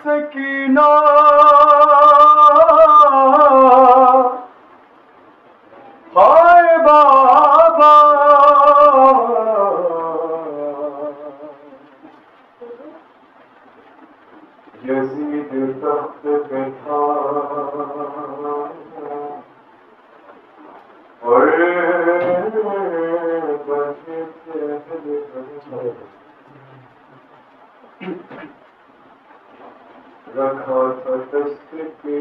سکینہ ہائے بابا یزید تخت پہ تھا اور رکھا تھا دست پہ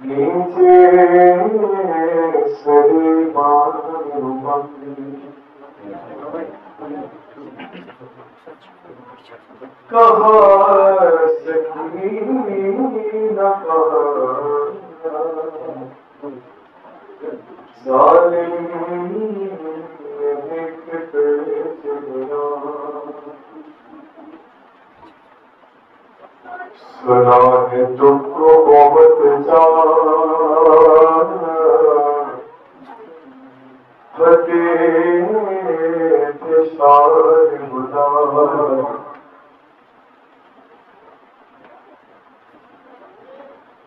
نیچے سلیمان کہا سکینہ ظالم دیکھ کر چلا سنا ہے تم کو بہت جان حقیقت شاد خدا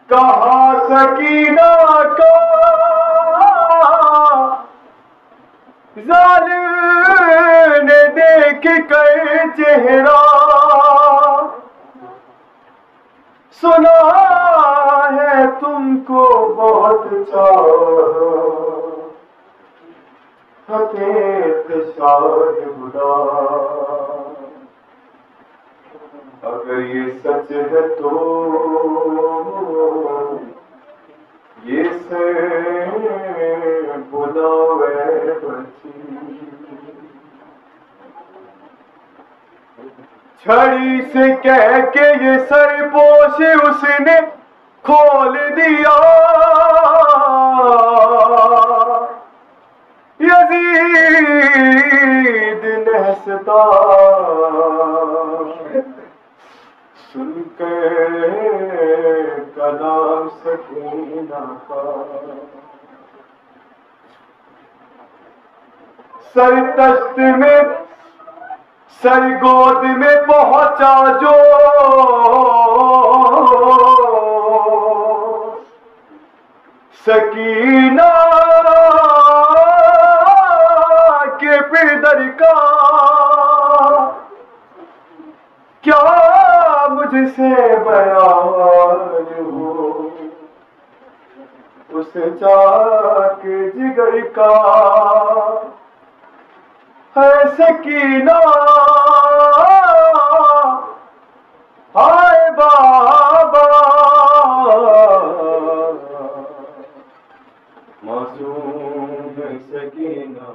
کہا سکینہ کا ظالم نے دیکھ کر چہرہ سنا ہے تم کو بہت چاہا حقیقت شاد خدا اگر یہ سچ ہے تو یہ سے بلاوے بچی چھڑی سے کہہ کے یہ سر پوش اس نے کھول دیا یزید نہستا سن کے کلام سکینہ کا سر تشت میں سر گود میں پہنچا جو سکینہ کے پدر کا کیا مجھ سے بیان ہو اس چاک جگر کا ہے سکینہ ہائے بابا معصوم ہے سکینہ